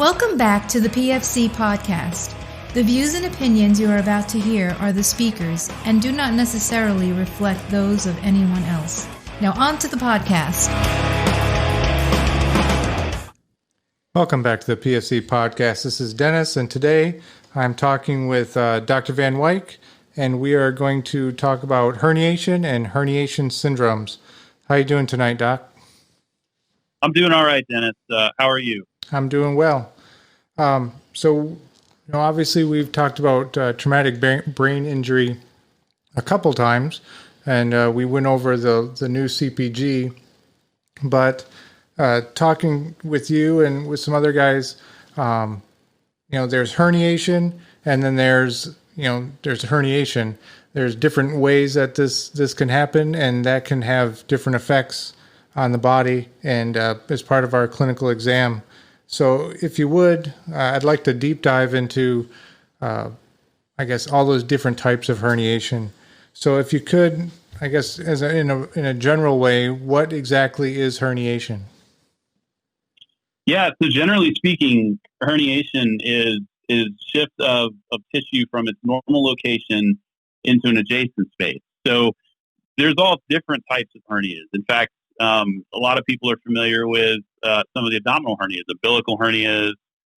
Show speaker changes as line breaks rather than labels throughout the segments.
Welcome back to the PFC podcast. The views and opinions you are about to hear are the speakers and do not necessarily reflect those of anyone else. Now on to the podcast.
Welcome back to the PFC podcast. This is Dennis, and today I'm talking with Dr. Van Wyk, and we are going to talk about herniation and herniation syndromes. How are you doing tonight, Doc?
I'm doing all right, Dennis. How are you?
I'm doing well. Obviously we've talked about traumatic brain injury a couple times, and we went over the new CPG, but talking with you and with some other guys, there's herniation, and then there's herniation. There's different ways that this can happen, and that can have different effects on the body and as part of our clinical exam. So if you would, I'd like to deep dive into, all those different types of herniation. So if you could, in a general way, what exactly is herniation?
Yeah, so generally speaking, herniation is shift of tissue from its normal location into an adjacent space. So there's all different types of hernias. In fact, a lot of people are familiar with some of the abdominal hernias, umbilical hernias,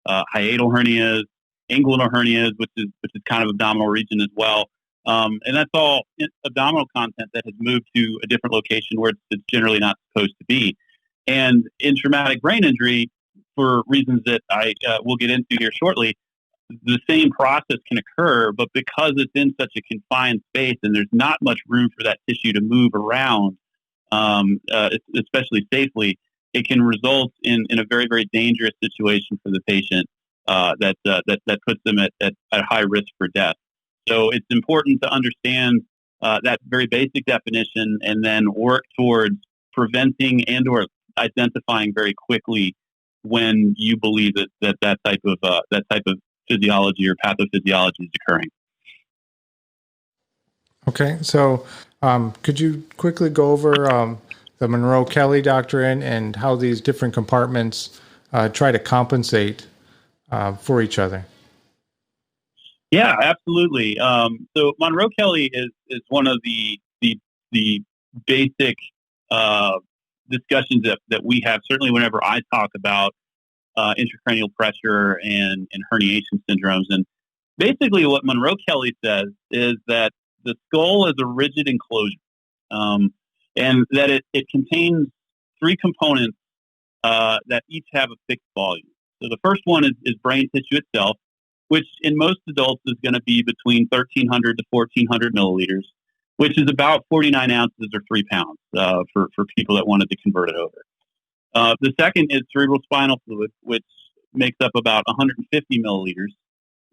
hiatal hernias, inguinal hernias, which is kind of abdominal region as well. And that's all abdominal content that has moved to a different location where it's generally not supposed to be. And in traumatic brain injury, for reasons that I will get into here shortly, the same process can occur, but because it's in such a confined space and there's not much room for that tissue to move around, especially safely, it can result in a very, very dangerous situation for the patient that puts them at high risk for death. So it's important to understand that very basic definition and then work towards preventing and or identifying very quickly when you believe that type of physiology or pathophysiology is occurring.
Okay, so could you quickly go over the Monro-Kelly doctrine and how these different compartments try to compensate for each other?
Yeah, absolutely. So Monro-Kelly is one of the basic discussions that we have, certainly whenever I talk about intracranial pressure and herniation syndromes. And basically what Monro-Kelly says is that the skull is a rigid enclosure, and that it contains three components that each have a fixed volume. So the first one is brain tissue itself, which in most adults is going to be between 1,300 to 1,400 milliliters, which is about 49 ounces or 3 pounds for people that wanted to convert it over. The second is cerebral spinal fluid, which makes up about 150 milliliters.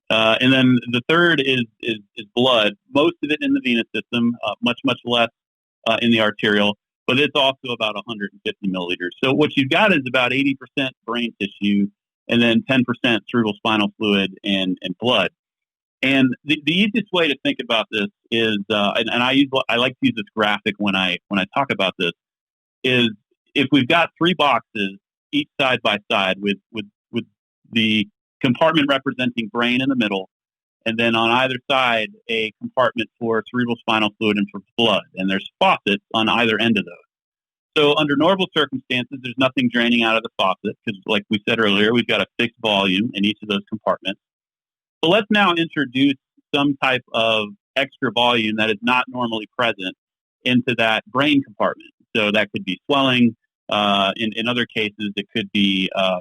And then the third is blood, most of it in the venous system, much less in the arterial, but it's also about 150 milliliters. So what you've got is about 80% brain tissue and then 10% cerebral spinal fluid and blood. And the easiest way to think about this is, and I like to use this graphic when I talk about this, is if we've got three boxes, each side by side with the compartment representing brain in the middle, and then on either side, a compartment for cerebral spinal fluid and for blood. And there's faucets on either end of those. So under normal circumstances, there's nothing draining out of the faucet because, like we said earlier, we've got a fixed volume in each of those compartments. So let's now introduce some type of extra volume that is not normally present into that brain compartment. So that could be swelling. In other cases, it could be a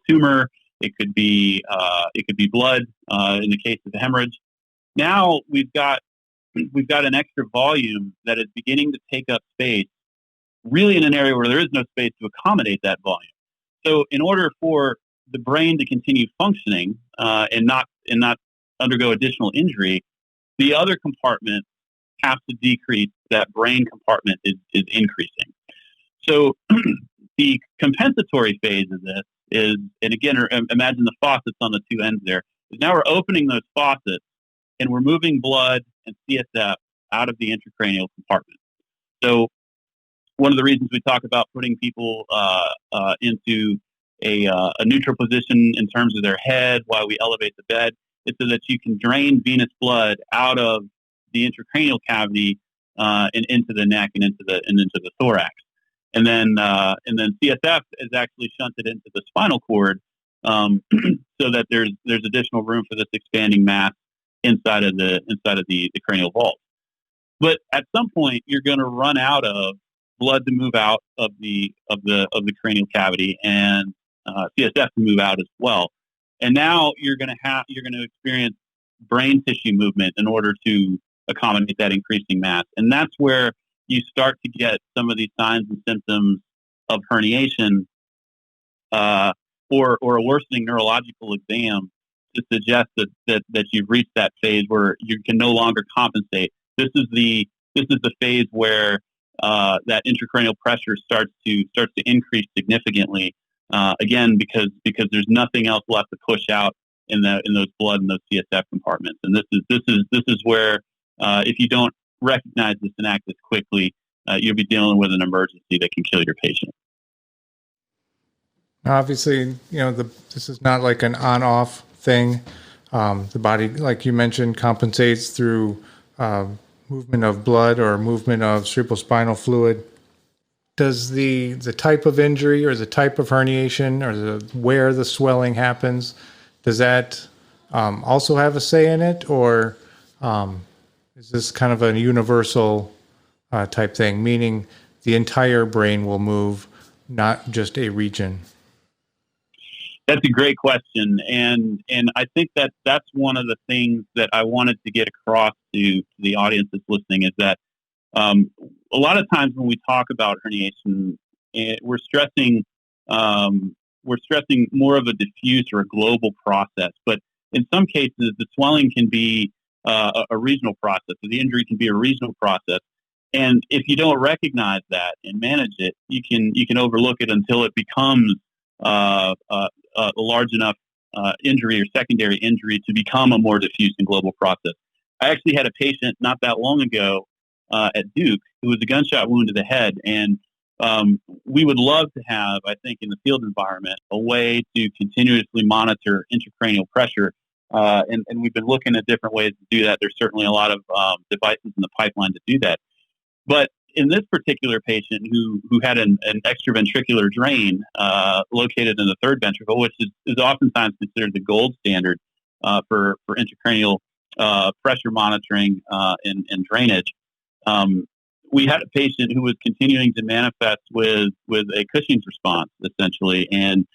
tumor. It could be blood. In the case of hemorrhage, now we've got an extra volume that is beginning to take up space, really in an area where there is no space to accommodate that volume. So, in order for the brain to continue functioning and not undergo additional injury, the other compartment has to decrease. That brain compartment is increasing. So the compensatory phase of this is, and again, imagine the faucets on the two ends there, is now we're opening those faucets and we're moving blood and CSF out of the intracranial compartment. So one of the reasons we talk about putting people into a neutral position in terms of their head while we elevate the bed. It's so that you can drain venous blood out of the intracranial cavity and into the neck and into the thorax. And then CSF is actually shunted into the spinal cord so that there's additional room for this expanding mass inside of the cranial vault. But at some point, you're going to run out of blood to move out of the cranial cavity and CSF to move out as well. And now you're going to experience brain tissue movement in order to accommodate that increasing mass. And that's where you start to get some of these signs and symptoms of herniation or a worsening neurological exam to suggest that you've reached that phase where you can no longer compensate. This is the phase where that intracranial pressure starts to increase significantly. Again, because there's nothing else left to push out in those blood and those CSF compartments. And this is where if you don't recognize this and act this quickly, you'll be dealing with an emergency that can kill your patient.
Obviously, this is not like an on-off thing. The body, like you mentioned, compensates through movement of blood or movement of cerebrospinal fluid. Does the type of injury or the type of herniation or where the swelling happens, does that also have a say in it, or is this kind of a universal type thing, meaning the entire brain will move, not just a region?
That's a great question, and I think that's one of the things that I wanted to get across to the audience that's listening is that a lot of times when we talk about herniation, we're stressing more of a diffuse or a global process. But in some cases, the swelling can be a regional process, or the injury can be a regional process. And if you don't recognize that and manage it, you can overlook it until it becomes a large enough injury or secondary injury to become a more diffuse and global process. I actually had a patient not that long ago at Duke who was a gunshot wound to the head, and we would love to have, I think, in the field environment, a way to continuously monitor intracranial pressure, and we've been looking at different ways to do that. There's certainly a lot of devices in the pipeline to do that. But in this particular patient who had an extraventricular drain located in the third ventricle, which is oftentimes considered the gold standard for intracranial pressure monitoring and drainage, we had a patient who was continuing to manifest with a Cushing's response, essentially, and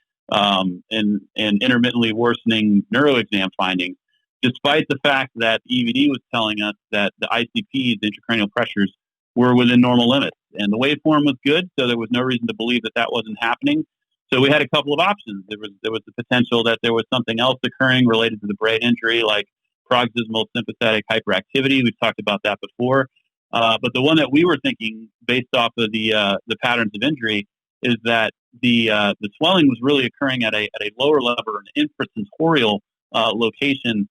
intermittently worsening neuroexam findings, despite the fact that EVD was telling us that the ICPs, intracranial pressures, were within normal limits. And the waveform was good, so there was no reason to believe that wasn't happening. So we had a couple of options. There was the potential that there was something else occurring related to the brain injury, like paroxysmal sympathetic hyperactivity. We've talked about that before. But the one that we were thinking, based off of the patterns of injury, is that the swelling was really occurring at a lower level, an infratentorial location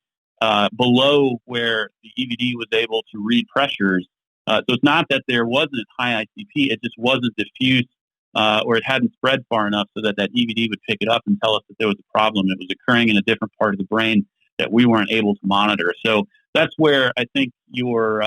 below where the EVD was able to read pressures. So it's not that there wasn't high ICP, it just wasn't diffuse or it hadn't spread far enough so that EVD would pick it up and tell us that there was a problem. It was occurring in a different part of the brain that we weren't able to monitor. So that's where I think your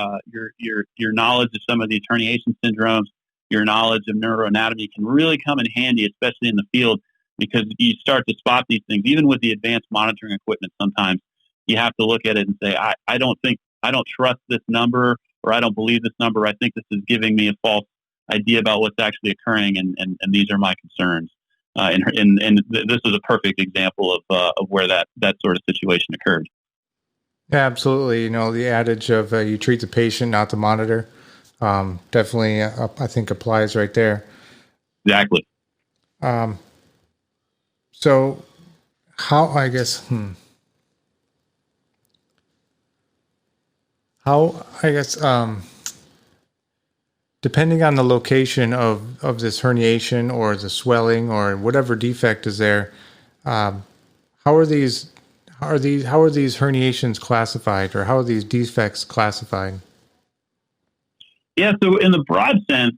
knowledge of some of these herniation syndromes, your knowledge of neuroanatomy can really come in handy, especially in the field, because you start to spot these things. Even with the advanced monitoring equipment, sometimes you have to look at it and say, I don't trust this number, or I don't believe this number. I think this is giving me a false idea about what's actually occurring, and these are my concerns. And this is a perfect example of where that sort of situation occurred.
Yeah, absolutely. The adage of you treat the patient, not the monitor, definitely I think applies right there.
Exactly.
So how, I guess, depending on the location of this herniation or the swelling or whatever defect is there, how are these herniations classified, or how are these defects classified?
Yeah, so in the broad sense,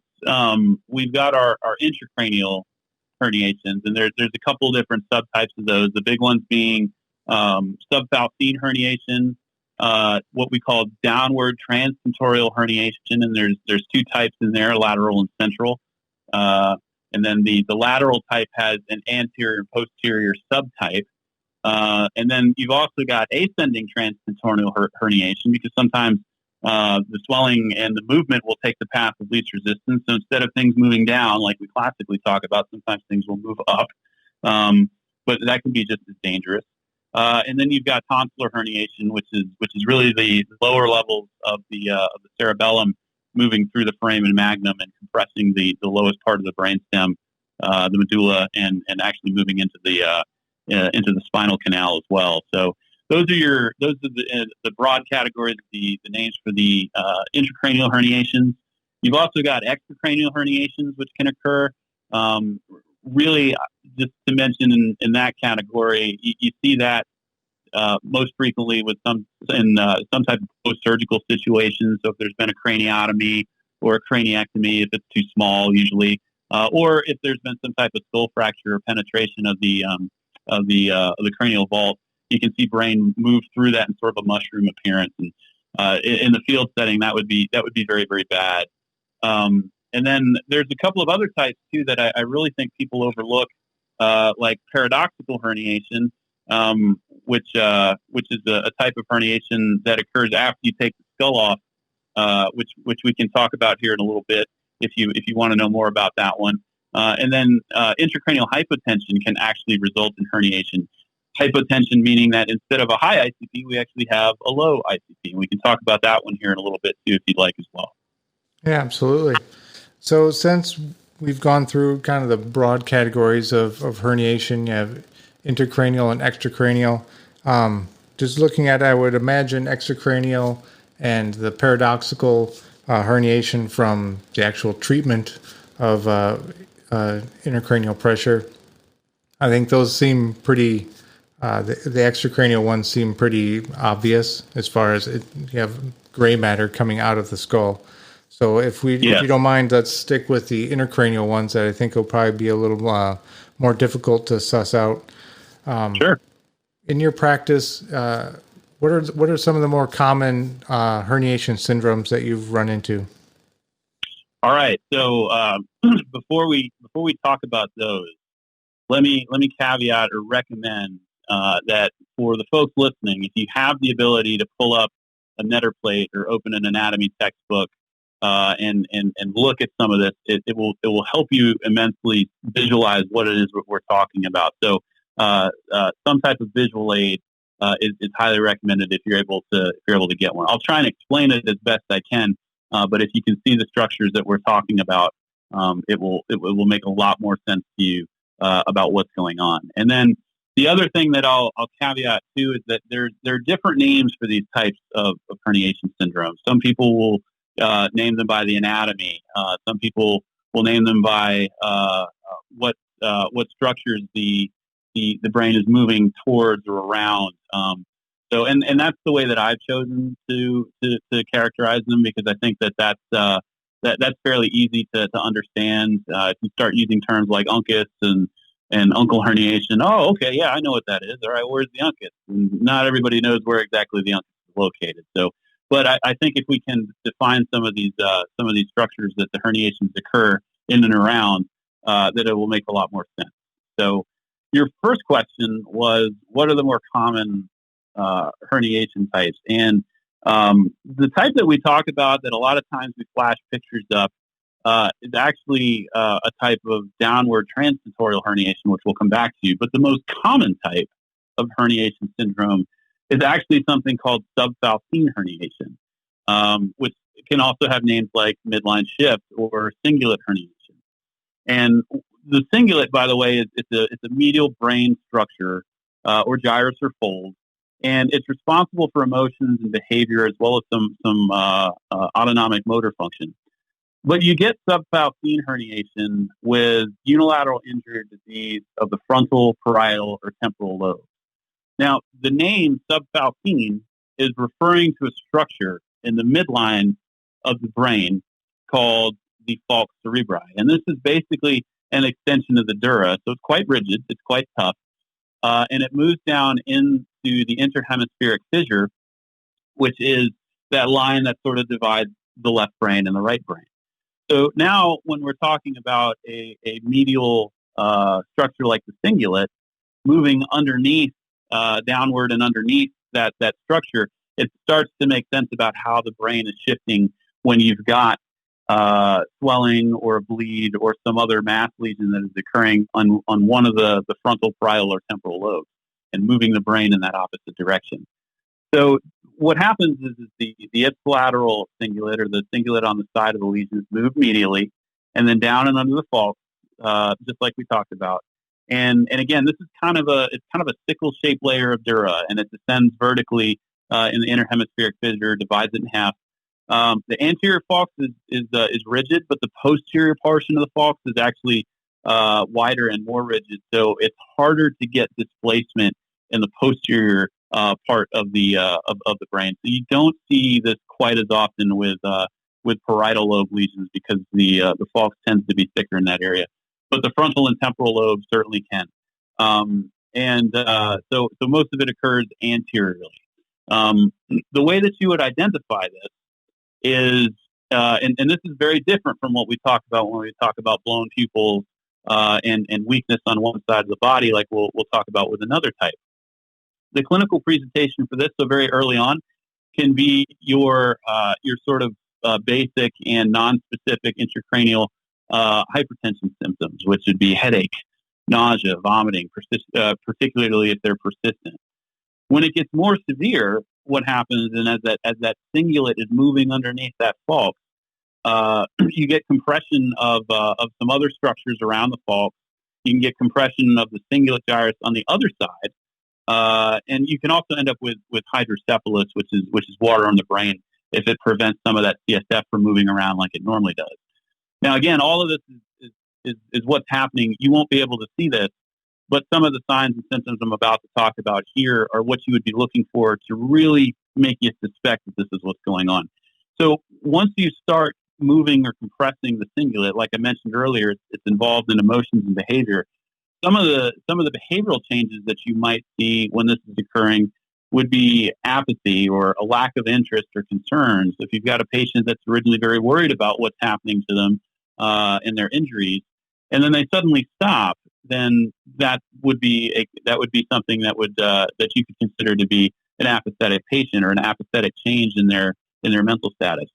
we've got our intracranial herniations, and there's a couple different subtypes of those. The big ones being subfalcine herniation, what we call downward transtentorial herniation, and there's two types in there, lateral and central. And then the lateral type has an anterior and posterior subtype. And then you've also got ascending transtentorial herniation, because sometimes the swelling and the movement will take the path of least resistance. So instead of things moving down, like we classically talk about, sometimes things will move up. But that can be just as dangerous. And then you've got tonsillar herniation, which is really the lower levels of the cerebellum moving through the foramen magnum and compressing the lowest part of the brainstem, the medulla, and actually moving into the spinal canal as well. So those are the broad categories, the names for the intracranial herniations. You've also got extracranial herniations, which can occur. Really, just to mention in that category, you see that most frequently with some type of post-surgical situation. So if there's been a craniotomy or a craniectomy, if it's too small, usually, or if there's been some type of skull fracture or penetration of the cranial vault, you can see brain move through that in sort of a mushroom appearance. And in the field setting, that would be very, very bad. And then there's a couple of other types too that I really think people overlook, like paradoxical herniation, which is a type of herniation that occurs after you take the skull off, which we can talk about here in a little bit if you want to know more about that one. And then intracranial hypotension can actually result in herniation. Hypotension meaning that instead of a high ICP, we actually have a low ICP. And we can talk about that one here in a little bit too, if you'd like as well. Yeah,
absolutely. So since we've gone through kind of the broad categories of herniation, you have intracranial and extracranial. Just looking at, I would imagine, extracranial and the paradoxical herniation from the actual treatment of intracranial pressure. I think those seem pretty, the extracranial ones seem pretty obvious as far as you have gray matter coming out of the skull. So if you don't mind, let's stick with the intracranial ones that I think will probably be a little more difficult to suss out.
Sure.
In your practice, what are some of the more common herniation syndromes that you've run into?
All right. So before we talk about those, let me caveat or recommend that for the folks listening, if you have the ability to pull up a Netter plate or open an anatomy textbook and look at some of this, it will help you immensely visualize what it is we're talking about. So some type of visual aid is highly recommended if you're able to get one. I'll try and explain it as best I can, but if you can see the structures that we're talking about, it will make a lot more sense to you about what's going on. And then the other thing that I'll caveat too is that there are different names for these types of herniation syndromes. Some people will name them by the anatomy. Some people will name them by what structures the brain is moving towards or around. So that's the way that I've chosen to characterize them, because I think that's fairly easy to understand. If you start using terms like uncus and uncal herniation, oh, okay, yeah, I know what that is. All right, where's the uncus? And not everybody knows where exactly the uncus is located. So, but I think if we can define some of these structures that the herniations occur in and around, that it will make a lot more sense. So, your first question was, what are the more common herniation types? And the type that we talk about that a lot of times we flash pictures up is actually a type of downward transtentorial herniation, which we'll come back to. But the most common type of herniation syndrome is actually something called subfalcine herniation, which can also have names like midline shift or cingulate herniation. And the cingulate, by the way, it's a medial brain structure or gyrus or fold, and it's responsible for emotions and behavior as well as some autonomic motor function. But you get subfalcine herniation with unilateral injury or disease of the frontal, parietal, or temporal lobes. Now, the name subfalcine is referring to a structure in the midline of the brain called the falx cerebri. And this is basically an extension of the dura. So it's quite rigid. It's quite tough. And it moves down into the interhemispheric fissure, which is that line that sort of divides the left brain and the right brain. So now when we're talking about a medial structure like the cingulate, moving underneath, downward and underneath that structure, it starts to make sense about how the brain is shifting when you've got swelling or a bleed or some other mass lesion that is occurring on one of the frontal, parietal, or temporal lobes and moving the brain in that opposite direction. So what happens is the ipsilateral cingulate, or the cingulate on the side of the lesions, move medially and then down and under the falx, just like we talked about. And again, this is kind of a sickle-shaped layer of dura, and it descends vertically in the interhemispheric fissure, divides it in half. The anterior falx is rigid, but the posterior portion of the falx is actually wider and more rigid. So it's harder to get displacement in the posterior part of the brain. So you don't see this quite as often with parietal lobe lesions because the falx tends to be thicker in that area. But the frontal and temporal lobes certainly can. So most of it occurs anteriorly. The way that you would identify this is, and this is very different from what we talk about when we talk about blown pupils and weakness on one side of the body, like we'll talk about with another type. The clinical presentation for this, so very early on, can be your sort of basic and non-specific intracranial hypertension symptoms, which would be headache, nausea, vomiting, particularly if they're persistent. When it gets more severe, what happens, and as that cingulate is moving underneath that falx, you get compression of some other structures around the falx. You can get compression of the cingulate gyrus on the other side. And you can also end up with hydrocephalus, which is water on the brain, if it prevents some of that CSF from moving around like it normally does. Now, again, all of this is what's happening. You won't be able to see this, but some of the signs and symptoms I'm about to talk about here are what you would be looking for to really make you suspect that this is what's going on. So once you start moving or compressing the cingulate, like I mentioned earlier, it's involved in emotions and behavior. Some of the behavioral changes that you might see when this is occurring would be apathy or a lack of interest or concerns. If you've got a patient that's originally very worried about what's happening to them and their injuries, and then they suddenly stop, then that would be something that you could consider to be an apathetic patient or an apathetic change in their mental status.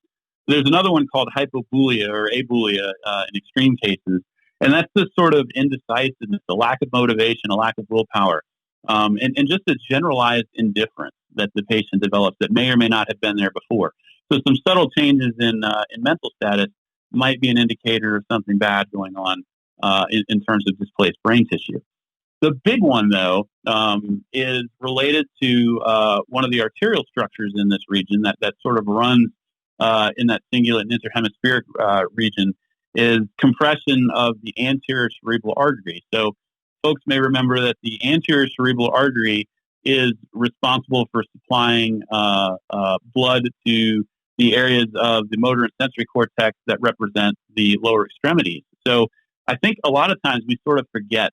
There's another one called hypobulia or abulia in extreme cases. And that's this sort of indecisiveness, a lack of motivation, a lack of willpower, and just a generalized indifference that the patient develops that may or may not have been there before. So some subtle changes in mental status might be an indicator of something bad going on in terms of displaced brain tissue. The big one, though, is related to one of the arterial structures in this region that sort of runs in that cingulate and interhemispheric region, is compression of the anterior cerebral artery. So folks may remember that the anterior cerebral artery is responsible for supplying blood to the areas of the motor and sensory cortex that represent the lower extremities. So I think a lot of times we sort of forget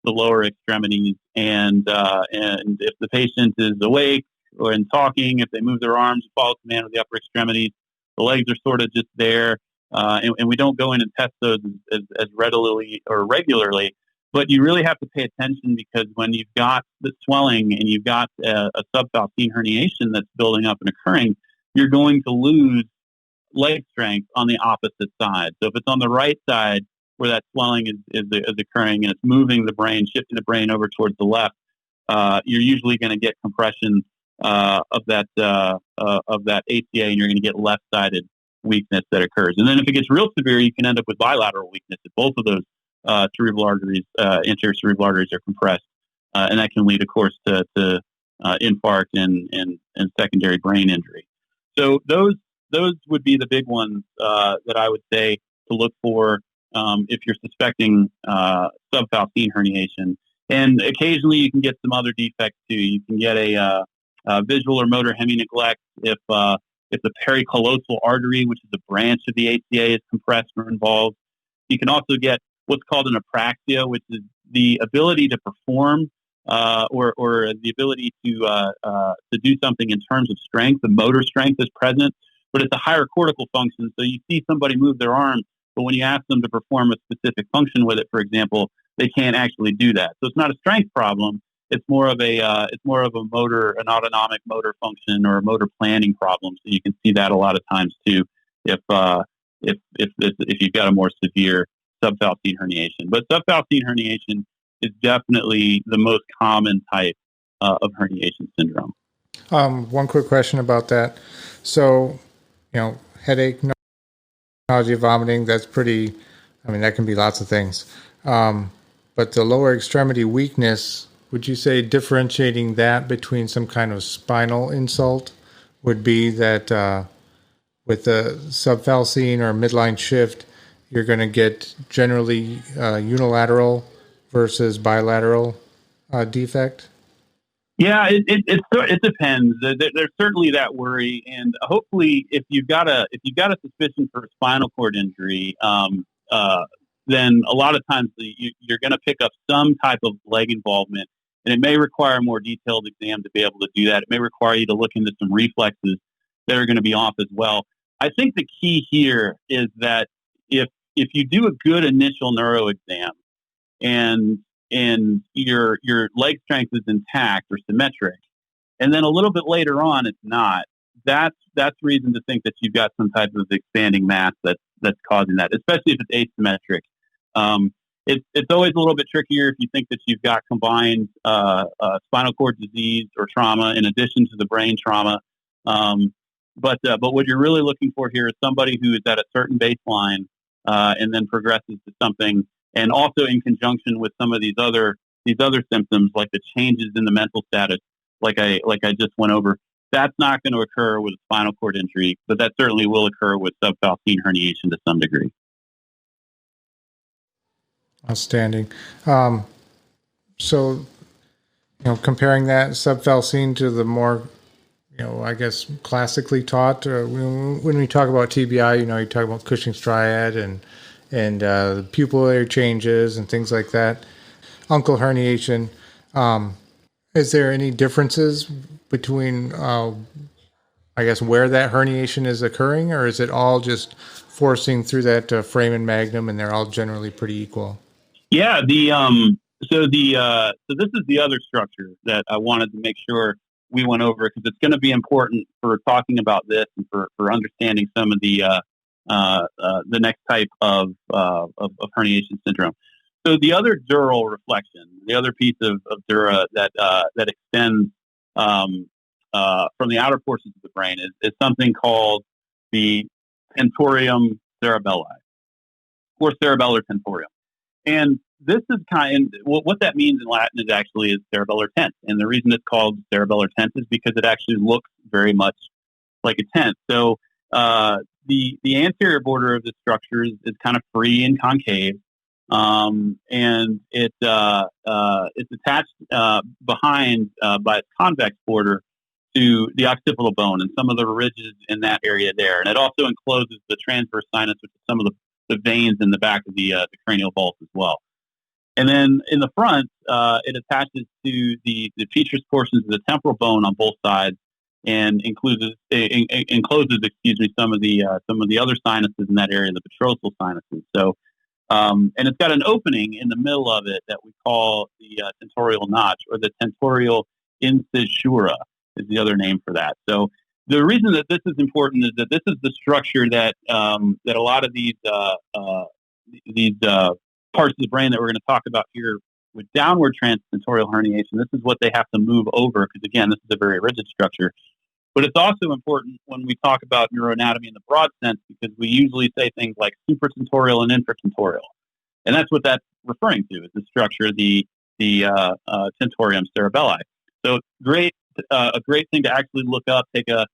the lower extremities, and if the patient is awake or in talking, if they move their arms, follow command of the upper extremities, the legs are sort of just there. And we don't go in and test those as readily or regularly, but you really have to pay attention because when you've got the swelling and you've got a subfalcine herniation that's building up and occurring, you're going to lose leg strength on the opposite side. So if it's on the right side where that swelling is occurring and it's moving the brain, shifting the brain over towards the left, you're usually going to get compression of that ACA, and you're going to get left-sided weakness that occurs. And then if it gets real severe, you can end up with bilateral weakness if both of those cerebral arteries, anterior cerebral arteries, are compressed. And that can lead, of course, to infarct and secondary brain injury. So those would be the big ones that I would say to look for if you're suspecting subfalcine herniation. And occasionally you can get some other defects too. You can get a visual or motor hemi-neglect if the pericallosal artery, which is a branch of the ACA, is compressed or involved. You can also get what's called an apraxia, which is the ability to perform or the ability to do something in terms of strength. The motor strength is present, but it's a higher cortical function. So you see somebody move their arm, but when you ask them to perform a specific function with it, for example, they can't actually do that. So it's not a strength problem. It's more of a motor, an autonomic motor function or a motor planning problem. So you can see that a lot of times too, if you've got a more severe subfalcine herniation. But subfalcine herniation is definitely the most common type of herniation syndrome.
One quick question about that. So, headache, nausea, vomiting, that can be lots of things. But the lower extremity weakness, would you say differentiating that between some kind of spinal insult would be that with the subfalcine or midline shift, you're going to get generally unilateral versus bilateral defect?
Yeah, it depends. There's certainly that worry, and hopefully, if you've got a suspicion for a spinal cord injury, then a lot of times you're going to pick up some type of leg involvement, and it may require a more detailed exam to be able to do that. It may require you to look into some reflexes that are going to be off as well. I think the key here is that if you do a good initial neuro exam and your leg strength is intact or symmetric, and then a little bit later on it's not, that's reason to think that you've got some type of expanding mass that's causing that, especially if it's asymmetric. It's always a little bit trickier if you think that you've got combined spinal cord disease or trauma in addition to the brain trauma. But what you're really looking for here is somebody who is at a certain baseline and then progresses to something, and also in conjunction with some of these other symptoms, like the changes in the mental status, like I just went over. That's not going to occur with a spinal cord injury, but that certainly will occur with subfalcine herniation to some degree.
Outstanding. So, comparing that subfalcine to the more, I guess classically taught, when we talk about TBI, you talk about Cushing's triad and pupillary changes and things like that. Uncal herniation. Is there any differences between, where that herniation is occurring, or is it all just forcing through that foramen magnum, and they're all generally pretty equal?
Yeah. So this is the other structure that I wanted to make sure we went over, because it's going to be important for talking about this and for understanding some of the next type of herniation syndrome. So the other dural reflection, the other piece of dura that extends from the outer portions of the brain is something called the tentorium cerebelli, or cerebellar tentorium. And this is what that means in Latin is cerebellar tent. And the reason it's called cerebellar tent is because it actually looks very much like a tent. So the anterior border of the structure is kind of free and concave. And it's attached behind by its convex border to the occipital bone and some of the ridges in that area there. And it also encloses the transverse sinus, which is some of the veins in the back of the cranial vault as well. And then in the front, it attaches to the petrous portions of the temporal bone on both sides, and encloses some of the other sinuses in that area, the petrosal sinuses. So, and it's got an opening in the middle of it that we call the tentorial notch, or the tentorial incisura is the other name for that. So the reason that this is important is that this is the structure that that a lot of these parts of the brain that we're going to talk about here with downward transtentorial herniation, this is what they have to move over, because again, this is a very rigid structure. But it's also important when we talk about neuroanatomy in the broad sense, because we usually say things like supratentorial and infratentorial. And that's what that's referring to, is the structure, the tentorium cerebelli. So a great thing to actually look up, take a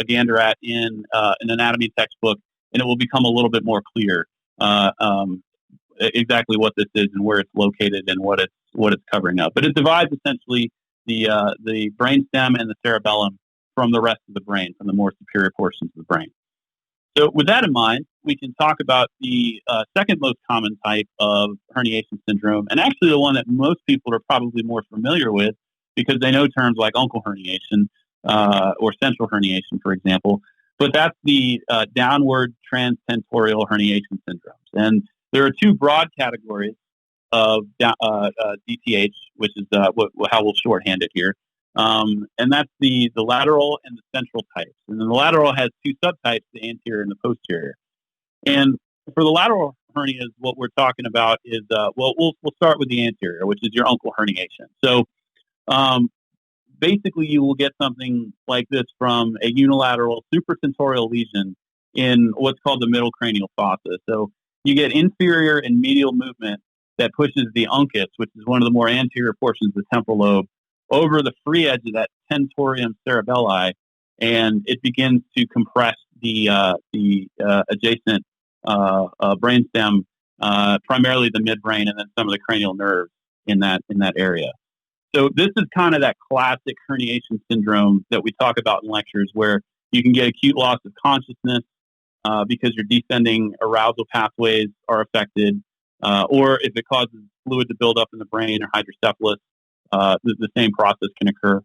gander at in an anatomy textbook, and it will become a little bit more clear exactly what this is and where it's located and what it's covering up. But it divides essentially the brainstem and the cerebellum from the rest of the brain, from the more superior portions of the brain. So with that in mind, we can talk about the second most common type of herniation syndrome, and actually the one that most people are probably more familiar with because they know terms like uncle herniation or central herniation, for example. But that's the downward transtentorial herniation syndromes. And there are two broad categories of DTH, which is how we'll shorthand it here. And that's the lateral and the central types. And then the lateral has two subtypes, the anterior and the posterior. And for the lateral hernias, what we're talking about is, we'll start with the anterior, which is your uncle herniation. So basically, you will get something like this from a unilateral supratentorial lesion in what's called the middle cranial fossa. So you get inferior and medial movement that pushes the uncus, which is one of the more anterior portions of the temporal lobe, over the free edge of that tentorium cerebelli, and it begins to compress the adjacent brainstem, primarily the midbrain, and then some of the cranial nerves in that area. So this is kind of that classic herniation syndrome that we talk about in lectures, where you can get acute loss of consciousness because your descending arousal pathways are affected, or if it causes fluid to build up in the brain or hydrocephalus, the same process can occur.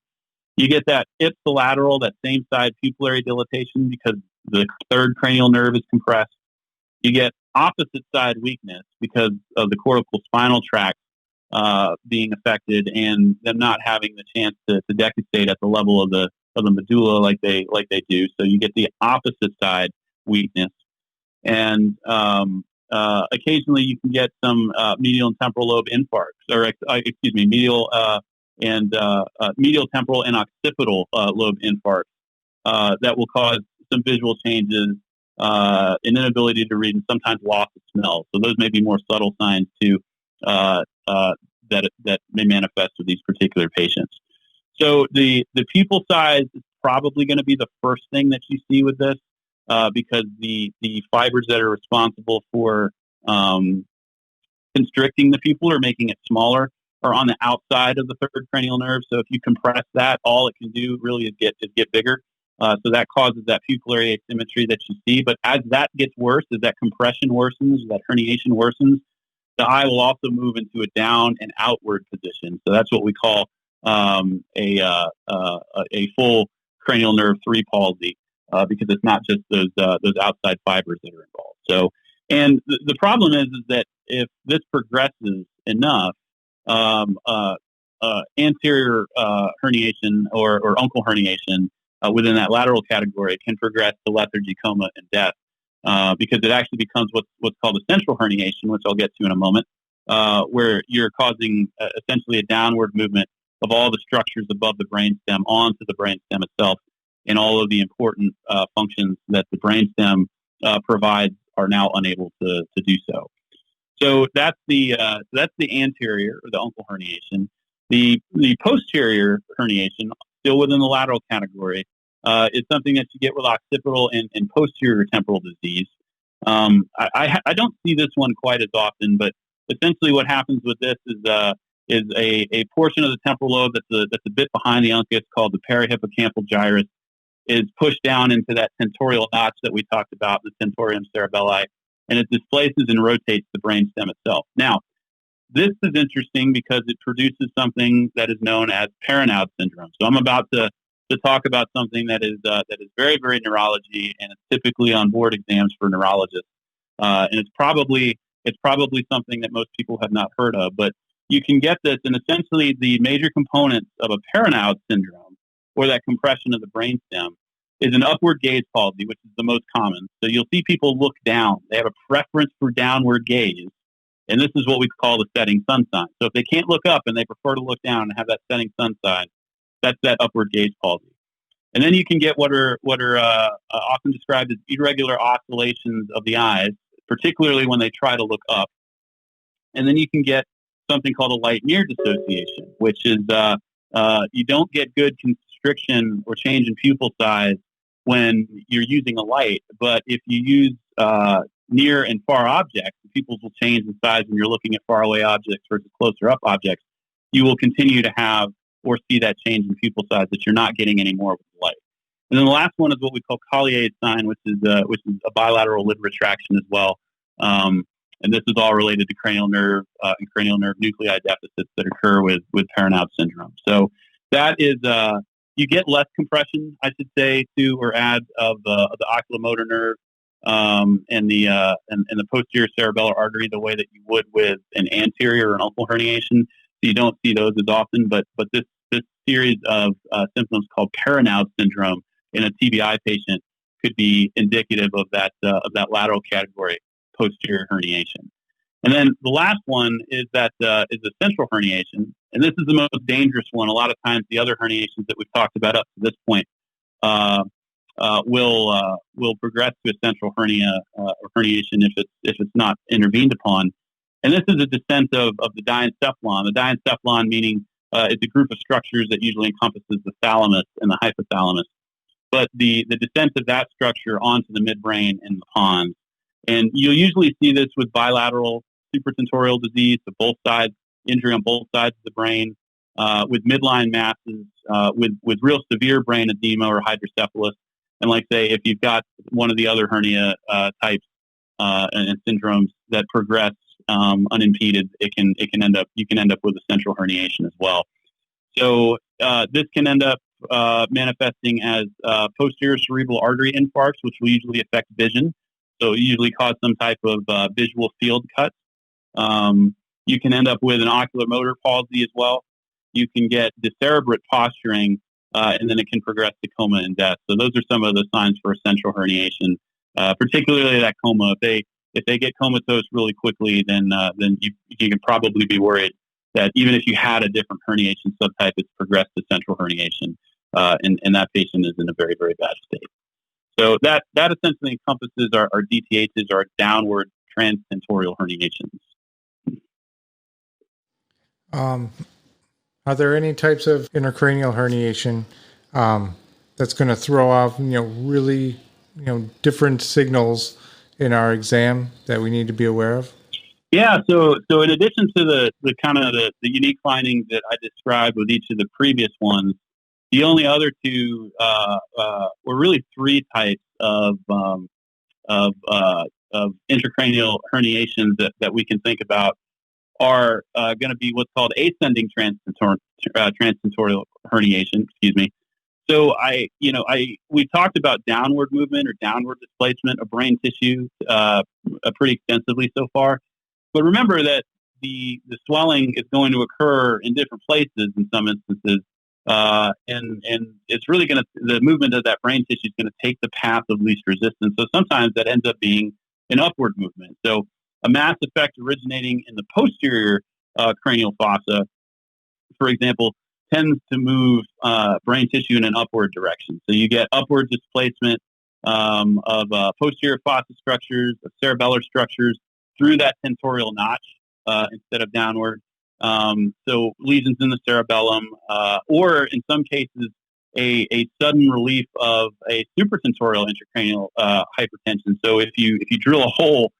You get that ipsilateral, that same side pupillary dilatation because the third cranial nerve is compressed. You get opposite side weakness because of the cortical spinal tract being affected and them not having the chance to decussate at the level of the medulla like they do. So you get the opposite side weakness, and occasionally you can get some medial and temporal lobe infarcts, or medial temporal and occipital lobe infarcts that will cause some visual changes, an inability to read, and sometimes loss of smell. So those may be more subtle signs too that may manifest with these particular patients. So the pupil size is probably going to be the first thing that you see with this, because the fibers that are responsible for constricting the pupil or making it smaller are on the outside of the third cranial nerve. So if you compress that, all it can do really is get bigger. So that causes that pupillary asymmetry that you see. But as that gets worse, as that compression worsens, that herniation worsens, the eye will also move into a down and outward position. So that's what we call a full cranial nerve 3 palsy, because it's not just those outside fibers that are involved. So, and the problem is that if this progresses enough, anterior herniation or uncle herniation within that lateral category can progress to lethargy, coma, and death. Because it actually becomes what's called a central herniation, which I'll get to in a moment, where you're causing essentially a downward movement of all the structures above the brainstem onto the brainstem itself, and all of the important functions that the brainstem provides are now unable to do so. So that's the anterior, or the uncle herniation. The posterior herniation, still within the lateral category, is something that you get with occipital and posterior temporal disease. I don't see this one quite as often, but essentially what happens with this is a portion of the temporal lobe that's a bit behind the uncus, called the perihippocampal gyrus, is pushed down into that tentorial notch that we talked about, the tentorium cerebelli, and it displaces and rotates the brainstem itself. Now, this is interesting because it produces something that is known as Parinaud syndrome. So I'm about to talk about something that is very, very neurology, and it's typically on board exams for neurologists. And it's probably something that most people have not heard of, but you can get this, and essentially the major components of a Parinaud syndrome, or that compression of the brainstem, is an upward gaze palsy, which is the most common. So you'll see people look down. They have a preference for downward gaze, and this is what we call the setting sun sign. So if they can't look up and they prefer to look down and have that setting sun sign, that's that upward gaze palsy. And then you can get what are often described as irregular oscillations of the eyes, particularly when they try to look up. And then you can get something called a light-near dissociation, which is you don't get good constriction or change in pupil size when you're using a light, but if you use near and far objects, the pupils will change in size when you're looking at faraway objects versus closer up objects. You will continue to have or see that change in pupil size that you're not getting anymore with the light. And then the last one is what we call Collier's sign, which is a bilateral lid retraction as well. And this is all related to cranial nerve and cranial nerve nuclei deficits that occur with Perinaut syndrome. So that is you get less compression, I should say, to or add of the oculomotor nerve and the posterior cerebellar artery the way that you would with an anterior or an uncal herniation. So you don't see those as often, but this series of symptoms called Perinaut syndrome in a TBI patient could be indicative of that lateral category posterior herniation. And then the last one is a central herniation, and this is the most dangerous one. A lot of times, the other herniations that we've talked about up to this point will progress to a central hernia or herniation if it's not intervened upon. And this is a descent of the diencephalon. The diencephalon meaning it's a group of structures that usually encompasses the thalamus and the hypothalamus. But the descent of that structure onto the midbrain and the pons. And you'll usually see this with bilateral supratentorial disease, so both sides, injury on both sides of the brain, with midline masses, with real severe brain edema or hydrocephalus. And like say, if you've got one of the other hernia types and syndromes that progress unimpeded, you can end up with a central herniation as well. So this can end up manifesting as posterior cerebral artery infarcts, which will usually affect vision. So it usually cause some type of visual field cut. You can end up with an oculomotor palsy as well. You can get decerebrate posturing, and then it can progress to coma and death. So those are some of the signs for a central herniation, particularly that coma. If they get comatose really quickly, then you can probably be worried that even if you had a different herniation subtype, it's progressed to central herniation, and that patient is in a very, very bad state. So that essentially encompasses our DTHs, our downward transtentorial herniations.
Are there any types of intracranial herniation that's going to throw off, really, different signals in our exam that we need to be aware of?
Yeah. So in addition to the kind of the unique findings that I described with each of the previous ones, the only other two, or really three types of intracranial herniations that we can think about are going to be what's called ascending transtentorial herniation. Excuse me. So we talked about downward movement or downward displacement of brain tissue pretty extensively so far. But remember that the swelling is going to occur in different places in some instances. And it's really the movement of that brain tissue is going to take the path of least resistance. So sometimes that ends up being an upward movement. So a mass effect originating in the posterior cranial fossa, for example, tends to move brain tissue in an upward direction. So you get upward displacement of posterior fossa structures, of cerebellar structures through that tentorial notch instead of downward. So lesions in the cerebellum, or in some cases, a sudden relief of a supratentorial intracranial hypertension. So if you drill a hole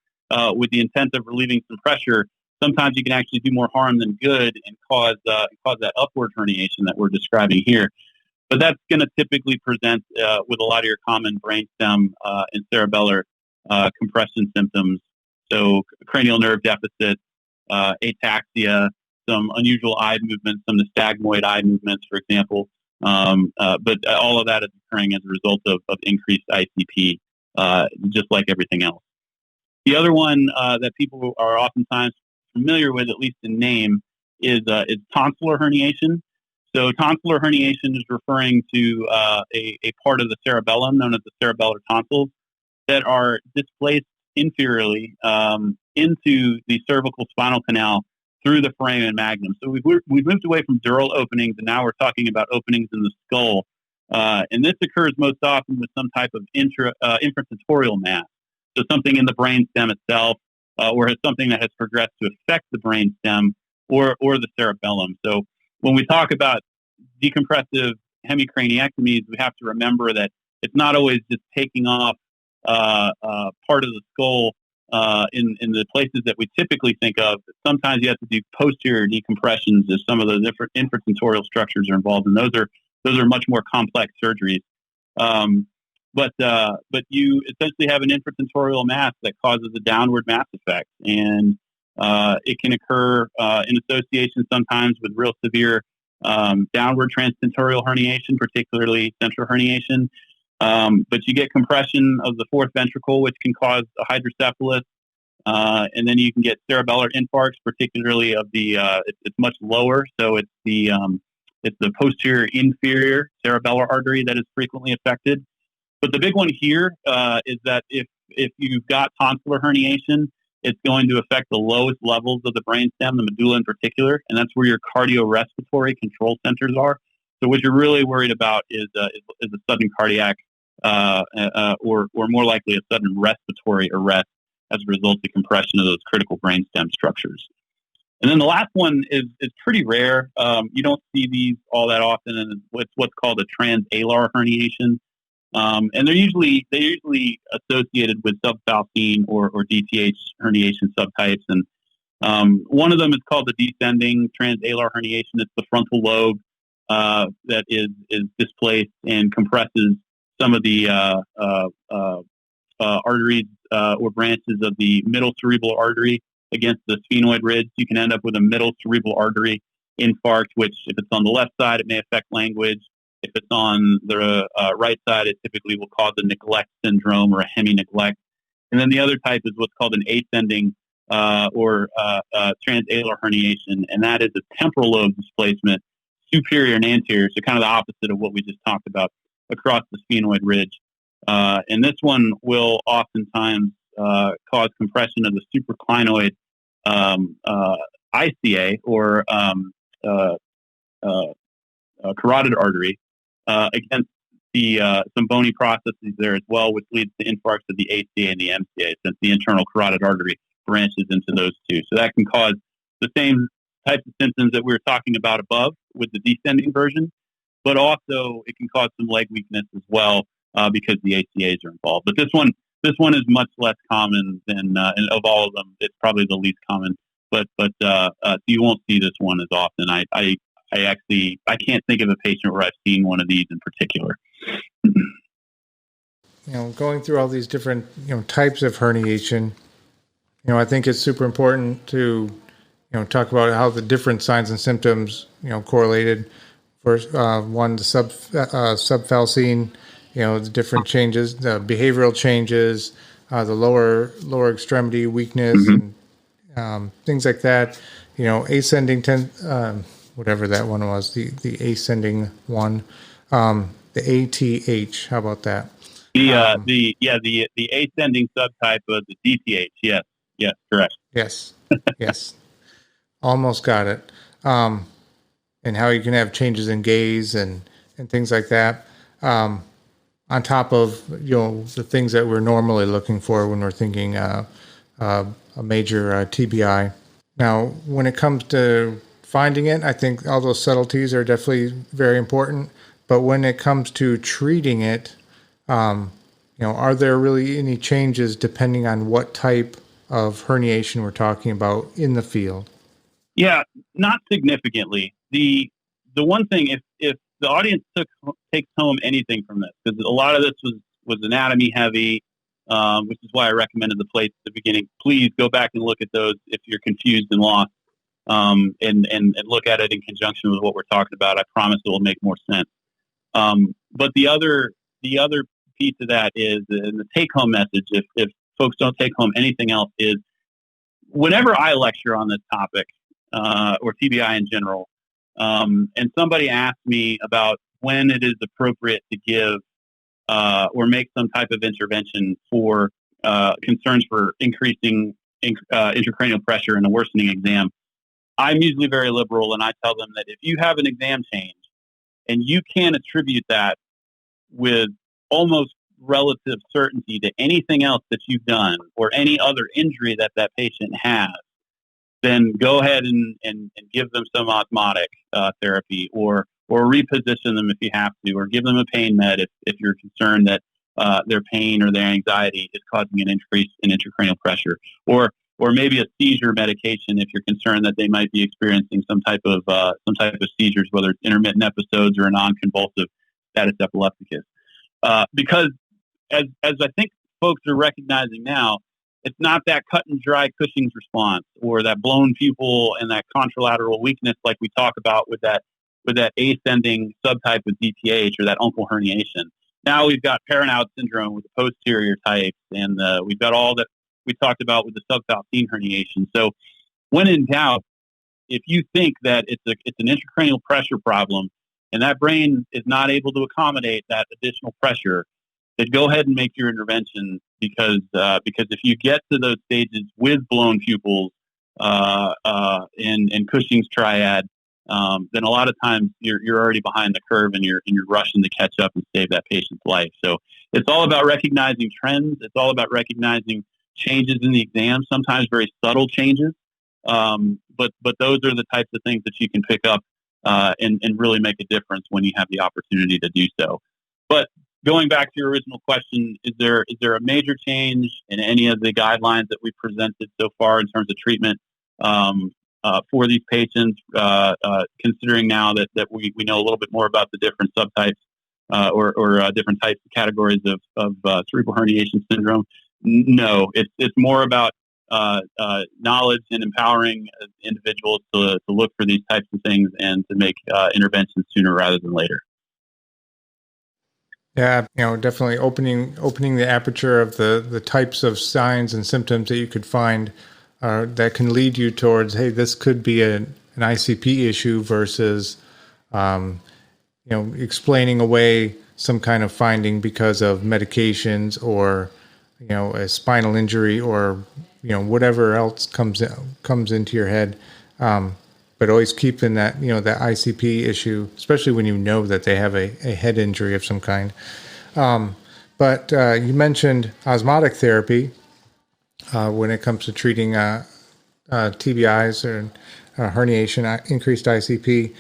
with the intent of relieving some pressure, sometimes you can actually do more harm than good and cause that upward herniation that we're describing here. But that's going to typically present with a lot of your common brainstem and cerebellar compression symptoms. So cranial nerve deficit, ataxia, some unusual eye movements, some nystagmoid eye movements, for example. But all of that is occurring as a result of increased ICP, just like everything else. The other one that people are oftentimes familiar with, at least in name, is tonsillar herniation. So tonsillar herniation is referring to a part of the cerebellum known as the cerebellar tonsils that are displaced inferiorly into the cervical spinal canal through the foramen magnum. So we've moved away from dural openings, and now we're talking about openings in the skull. And this occurs most often with some type of infratentorial mass. So something in the brainstem itself, or something that has progressed to affect the brainstem or the cerebellum. So when we talk about decompressive hemicraniectomies, we have to remember that it's not always just taking off part of the skull in the places that we typically think of. Sometimes you have to do posterior decompressions if some of the different infratentorial structures are involved, and those are much more complex surgeries. But you essentially have an infratentorial mass that causes a downward mass effect, and it can occur in association sometimes with real severe downward transtentorial herniation, particularly central herniation. But you get compression of the fourth ventricle, which can cause a hydrocephalus, and then you can get cerebellar infarcts, particularly of the it's much lower, so it's the posterior inferior cerebellar artery that is frequently affected. But the big one here is that if you've got tonsillar herniation, it's going to affect the lowest levels of the brainstem, the medulla in particular, and that's where your cardiorespiratory control centers are. So what you're really worried about is a sudden cardiac or more likely a sudden respiratory arrest as a result of compression of those critical brainstem structures. And then the last one is pretty rare. You don't see these all that often, and it's what's called a transalar herniation. And they're usually associated with subfalcine or DTH herniation subtypes. And one of them is called the descending transalar herniation. It's the frontal lobe that is displaced and compresses some of the arteries or branches of the middle cerebral artery against the sphenoid ridge. You can end up with a middle cerebral artery infarct, which if it's on the left side, it may affect language. If it's on the right side, it typically will cause a neglect syndrome or a hemi-neglect. And then the other type is what's called an ascending or transalar herniation, and that is a temporal lobe displacement, superior and anterior, so kind of the opposite of what we just talked about, across the sphenoid ridge. And this one will oftentimes cause compression of the supraclinoid ICA or carotid artery against some bony processes there as well, which leads to infarcts of the ACA and the MCA, since the internal carotid artery branches into those two. So that can cause the same types of symptoms that we were talking about above with the descending version, but also it can cause some leg weakness as well because the ACAs are involved. But this one is much less common than, and of all of them, it's probably the least common. But so you won't see this one as often. I can't think of a patient where I've seen one of these in particular.
Going through all these different, types of herniation, I think it's super important to, talk about how the different signs and symptoms, correlated. First, one, the subfalcine, the different changes, the behavioral changes, the lower extremity weakness, and things like that. Ascending whatever that one was, the ascending one, the ATH. How about that?
The ascending subtype of the DTH. Yes, correct.
Yes, almost got it. And how you can have changes in gaze and things like that, on top of the things that we're normally looking for when we're thinking a major TBI. Now, when it comes to finding it, I think all those subtleties are definitely very important. But when it comes to treating it, are there really any changes depending on what type of herniation we're talking about in the field?
Yeah, not significantly. The one thing, if the audience takes home anything from this, because a lot of this was anatomy heavy, which is why I recommended the plates at the beginning. Please go back and look at those if you're confused and lost, and look at it in conjunction with what we're talking about. I promise it will make more sense. But the other piece of that is, and the take-home message, if folks don't take home anything else, is whenever I lecture on this topic, or TBI in general, and somebody asks me about when it is appropriate to give or make some type of intervention for concerns for increasing intracranial pressure in a worsening exam, I'm usually very liberal, and I tell them that if you have an exam change and you can attribute that with almost relative certainty to anything else that you've done or any other injury that patient has, then go ahead and give them some osmotic therapy or reposition them if you have to, or give them a pain med if you're concerned that their pain or their anxiety is causing an increase in intracranial pressure, or maybe a seizure medication if you're concerned that they might be experiencing some type of seizures, whether it's intermittent episodes or a non-convulsive status epilepticus. because as I think folks are recognizing now, it's not that cut and dry Cushing's response or that blown pupil and that contralateral weakness like we talk about with that ascending subtype of DTH or that uncal herniation. Now we've got Paranoid syndrome with the posterior types, and we've got all that we talked about with the subfalcine herniation. So when in doubt, if you think that it's an intracranial pressure problem and that brain is not able to accommodate that additional pressure, then go ahead and make your intervention because if you get to those stages with blown pupils and Cushing's triad, then a lot of times you're already behind the curve and you're rushing to catch up and save that patient's life. So it's all about recognizing trends. It's all about recognizing changes in the exam, sometimes very subtle changes. But those are the types of things that you can pick up and really make a difference when you have the opportunity to do so. But going back to your original question, is there a major change in any of the guidelines that we presented so far in terms of treatment for these patients, considering now that we know a little bit more about the different subtypes or different types of categories of cerebral herniation syndrome? No, it's more about knowledge and empowering individuals to look for these types of things and to make interventions sooner rather than later.
Yeah, definitely opening the aperture of the types of signs and symptoms that you could find that can lead you towards, hey, this could be an ICP issue versus, explaining away some kind of finding because of medications or, a spinal injury or, whatever else comes into your head. But always keeping that, that ICP issue, especially when you know that they have a head injury of some kind. But you mentioned osmotic therapy when it comes to treating TBIs or herniation, increased ICP.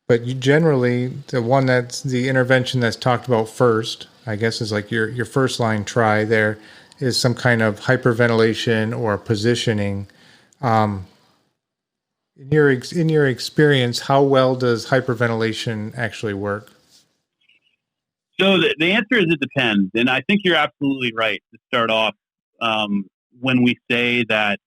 But you generally, the intervention that's talked about first, I guess, is like your first line try there is some kind of hyperventilation or positioning. In your experience, how well does hyperventilation actually work?
So the answer is it depends. And I think you're absolutely right to start off when we say that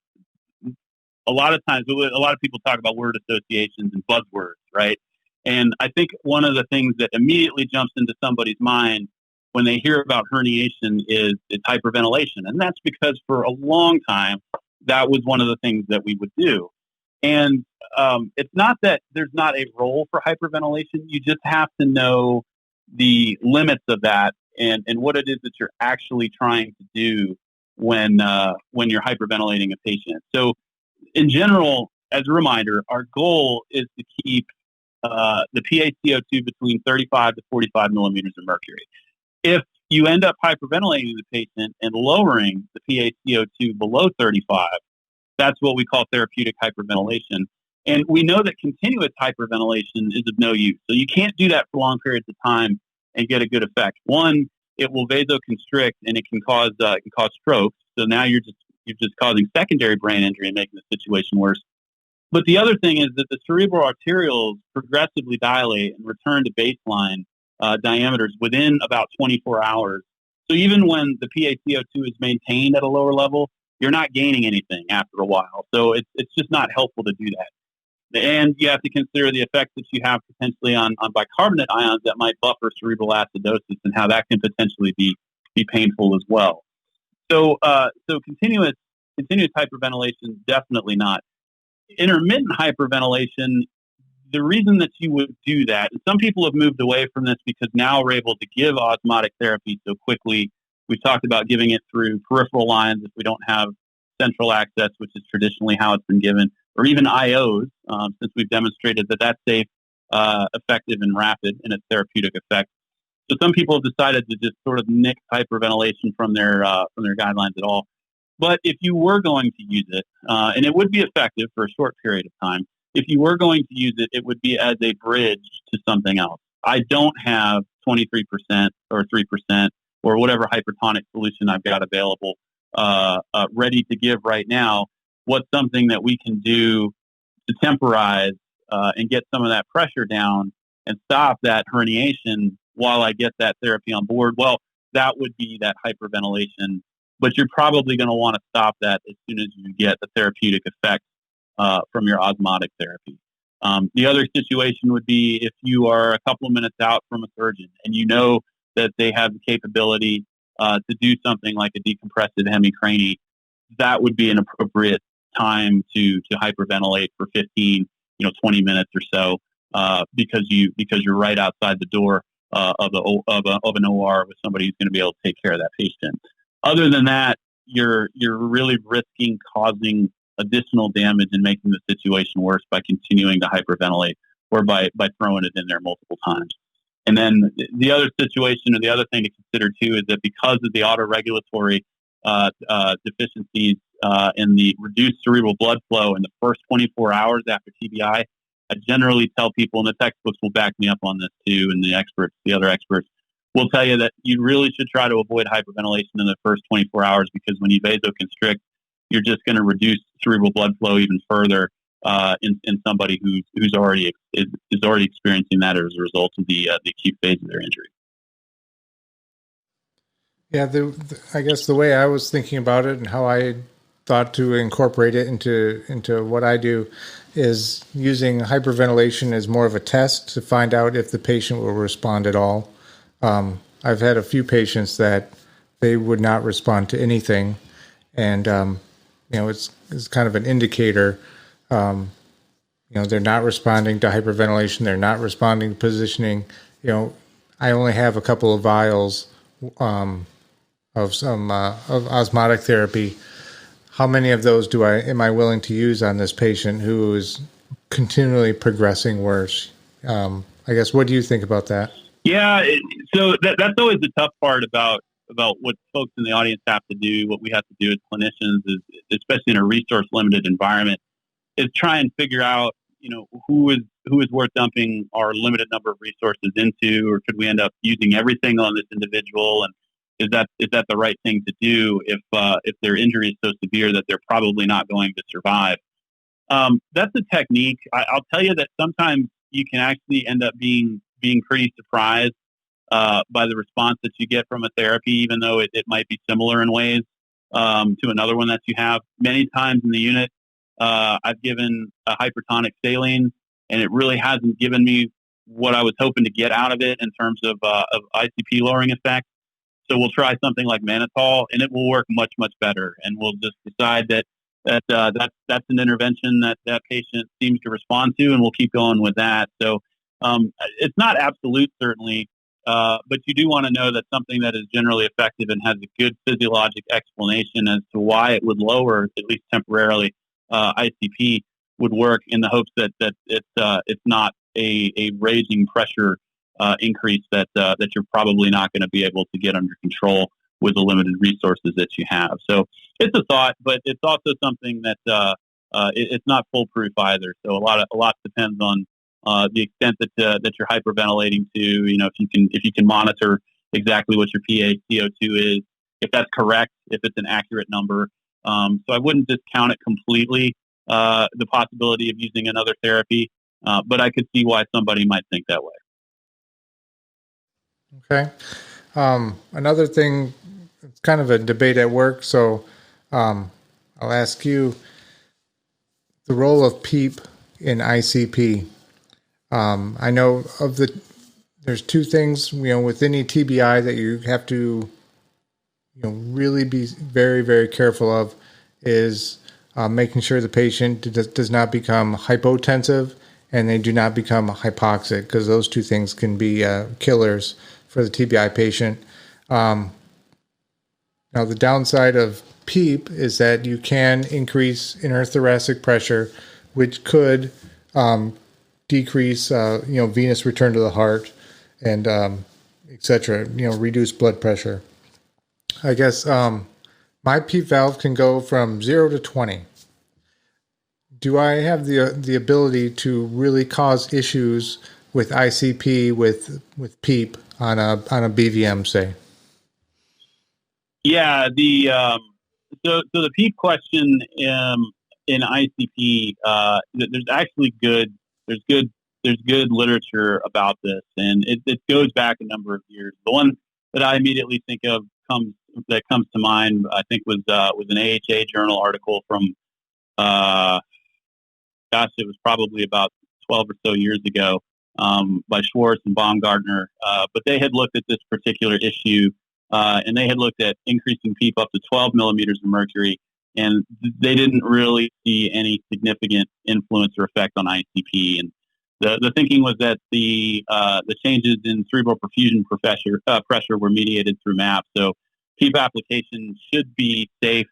a lot of times, a lot of people talk about word associations and buzzwords, right? And I think one of the things that immediately jumps into somebody's mind when they hear about herniation is hyperventilation. And that's because for a long time, that was one of the things that we would do. And it's not that there's not a role for hyperventilation. You just have to know the limits of that and what it is that you're actually trying to do when you're hyperventilating a patient. So in general, as a reminder, our goal is to keep the PaCO2 between 35 to 45 millimeters of mercury. If you end up hyperventilating the patient and lowering the PaCO2 below 35, that's what we call therapeutic hyperventilation. And we know that continuous hyperventilation is of no use. So you can't do that for long periods of time and get a good effect. One, it will vasoconstrict and it can cause strokes. So now you're just causing secondary brain injury and making the situation worse. But the other thing is that the cerebral arterioles progressively dilate and return to baseline diameters within about 24 hours. So even when the PaCO2 is maintained at a lower level, you're not gaining anything after a while. So it's just not helpful to do that. And you have to consider the effects that you have potentially on bicarbonate ions that might buffer cerebral acidosis and how that can potentially be painful as well. So continuous hyperventilation, definitely not. Intermittent hyperventilation, the reason that you would do that, and some people have moved away from this because now we're able to give osmotic therapy so quickly. We've talked about giving it through peripheral lines if we don't have central access, which is traditionally how it's been given, or even IOs, since we've demonstrated that that's safe, effective, and rapid in its therapeutic effect. So some people have decided to just sort of nix hyperventilation from their guidelines at all. But if you were going to use it, and it would be effective for a short period of time, if you were going to use it, it would be as a bridge to something else. I don't have 23% or 3% or whatever hypertonic solution I've got available ready to give right now. What's something that we can do to temporize and get some of that pressure down and stop that herniation while I get that therapy on board? Well, that would be that hyperventilation, but you're probably going to want to stop that as soon as you get the therapeutic effect from your osmotic therapy. The other situation would be if you are a couple of minutes out from a surgeon and you know that they have the capability to do something like a decompressive hemicranie. That would be an appropriate time to hyperventilate for 15, 20 minutes or so, because you're right outside the door of an OR with somebody who's going to be able to take care of that patient. Other than that, you're really risking causing additional damage and making the situation worse by continuing to hyperventilate or by throwing it in there multiple times. And then the other situation, or the other thing to consider too, is that because of the autoregulatory deficiencies in the reduced cerebral blood flow in the first 24 hours after TBI, I generally tell people, and the textbooks will back me up on this too, and the other experts will tell you that you really should try to avoid hyperventilation in the first 24 hours, because when you vasoconstrict, you're just going to reduce cerebral blood flow even further in somebody who's already experiencing that as a result of the acute phase of their injury.
Yeah, I guess the way I was thinking about it and how I thought to incorporate it into what I do is using hyperventilation as more of a test to find out if the patient will respond at all. I've had a few patients that they would not respond to anything, and it's kind of an indicator. They're not responding to hyperventilation. They're not responding to positioning. I only have a couple of vials of some of osmotic therapy. How many of those am I willing to use on this patient who is continually progressing worse? I guess, what do you think about that?
Yeah, so that's always the tough part about what folks in the audience have to do. What we have to do as clinicians is, especially in a resource limited environment, is try and figure out, who is worth dumping our limited number of resources into, or could we end up using everything on this individual? And is that the right thing to do if their injury is so severe that they're probably not going to survive? That's a technique. I'll tell you that sometimes you can actually end up being pretty surprised by the response that you get from a therapy, even though it might be similar in ways to another one that you have. Many times in the unit, I've given a hypertonic saline, and it really hasn't given me what I was hoping to get out of it in terms of ICP lowering effect. So we'll try something like mannitol, and it will work much, much better. And we'll just decide that's an intervention that patient seems to respond to, and we'll keep going with that. So it's not absolute, certainly, but you do want to know that something that is generally effective and has a good physiologic explanation as to why it would lower, at least temporarily, ICP would work, in the hopes that it's not a raging pressure increase that you're probably not going to be able to get under control with the limited resources that you have. So it's a thought, but it's also something that it's not foolproof either. So a lot depends on the extent that you're hyperventilating to. If you can monitor exactly what your PaCO2 is, if that's correct, if it's an accurate number. So I wouldn't discount it completely, the possibility of using another therapy, but I could see why somebody might think that way.
Okay. Another thing, it's kind of a debate at work, so I'll ask you the role of PEEP in ICP. I know there's two things, with any TBI that you have to, really be very, very careful of is making sure the patient does not become hypotensive and they do not become hypoxic, because those two things can be killers for the TBI patient. Now, the downside of PEEP is that you can increase interthoracic pressure, which could decrease, venous return to the heart, and et cetera. Reduce blood pressure. I guess my PEEP valve can go from 0 to 20. Do I have the ability to really cause issues with ICP with PEEP on a BVM, say?
Yeah, so the PEEP question in ICP, there's actually good there's good literature about this, and it goes back a number of years. The one that I immediately think of comes to mind, I think, was an AHA journal article from, it was probably about 12 or so years ago, by Schwartz and Baumgartner. But they had looked at this particular issue, and they had looked at increasing PEEP up to 12 millimeters of mercury, and they didn't really see any significant influence or effect on ICP. And the thinking was that the changes in cerebral perfusion pressure were mediated through MAP. So PEEP application should be safe,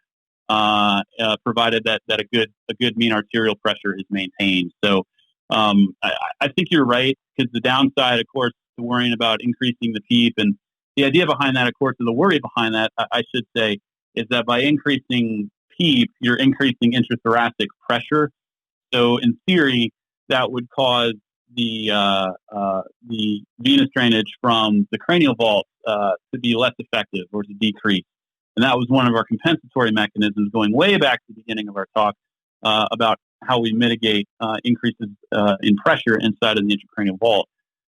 provided that a good mean arterial pressure is maintained. So I think you're right, because the downside, of course, to worrying about increasing the PEEP, and the idea behind that, of course, or the worry behind that, I should say, is that by increasing PEEP, you're increasing intrathoracic pressure. So in theory, that would cause the venous drainage from the cranial vault to be less effective or to decrease. And that was one of our compensatory mechanisms going way back to the beginning of our talk about how we mitigate increases in pressure inside of the intracranial vault.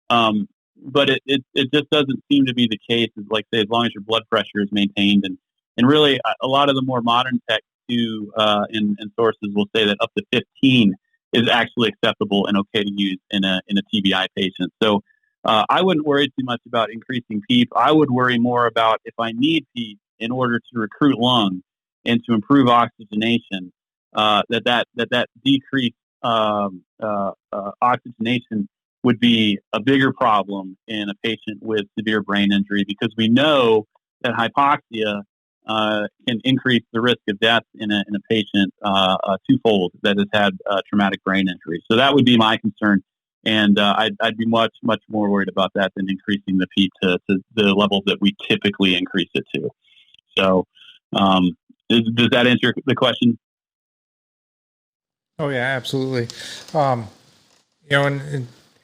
But it just doesn't seem to be the case, like, say, as long as your blood pressure is maintained. And really, a lot of the more modern tech too, and sources will say that up to 15 is actually acceptable and okay to use in a TBI patient. So I wouldn't worry too much about increasing PEEP. I would worry more about, if I need PEEP in order to recruit lung and to improve oxygenation, that decreased oxygenation would be a bigger problem in a patient with severe brain injury, because we know that hypoxia can increase the risk of death in a patient twofold that has had traumatic brain injury. So that would be my concern, and I'd be much more worried about that than increasing the PEEP to the levels that we typically increase it to. So does that answer the question?
Oh yeah, absolutely.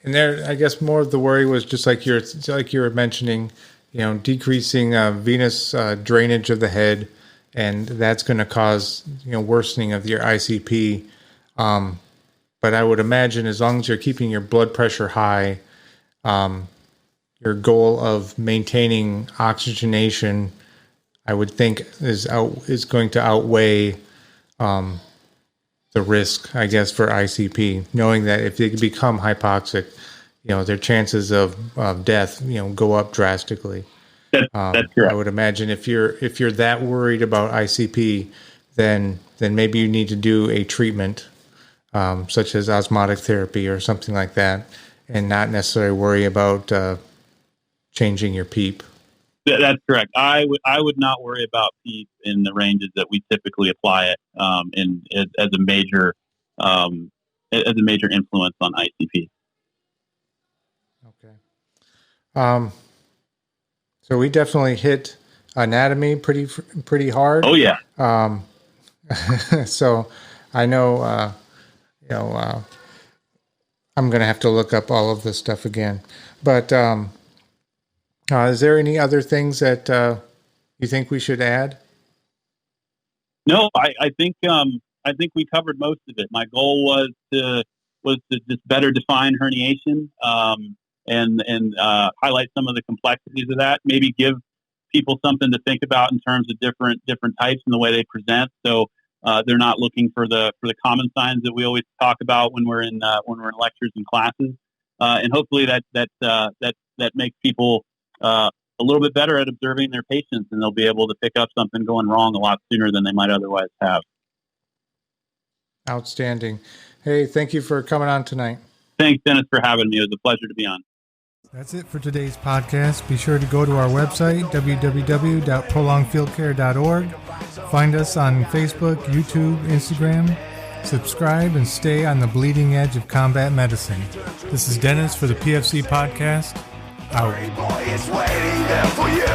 And there, I guess more of the worry was just like you were mentioning, decreasing venous drainage of the head, and that's going to cause worsening of your ICP. But I would imagine, as long as you're keeping your blood pressure high, your goal of maintaining oxygenation, I would think, is going to outweigh the risk, I guess, for ICP, knowing that if they become hypoxic, their chances of death, go up drastically.
That's correct.
I would imagine if you're that worried about ICP, then maybe you need to do a treatment, such as osmotic therapy or something like that, and not necessarily worry about changing your PEEP.
That's correct. I would not worry about PEEP in the ranges that we typically apply it as a major influence on ICP.
Okay. So we definitely hit anatomy pretty hard.
Oh yeah.
So I know I'm going to have to look up all of this stuff again, but. Is there any other things that you think we should add?
No, I think we covered most of it. My goal was to just better define herniation and highlight some of the complexities of that. Maybe give people something to think about in terms of different types and the way they present. So they're not looking for the common signs that we always talk about when we're in lectures and classes. And hopefully that makes people a little bit better at observing their patients, and they'll be able to pick up something going wrong a lot sooner than they might otherwise have.
Outstanding. Hey, thank you for coming on tonight.
Thanks, Dennis, for having me. It was a pleasure to be on.
That's it for today's podcast. Be sure to go to our website, www.prolongfieldcare.org. Find us on Facebook, YouTube, Instagram. Subscribe and stay on the bleeding edge of combat medicine. This is Dennis for the PFC Podcast. Out.
Boy, it's waiting there for you.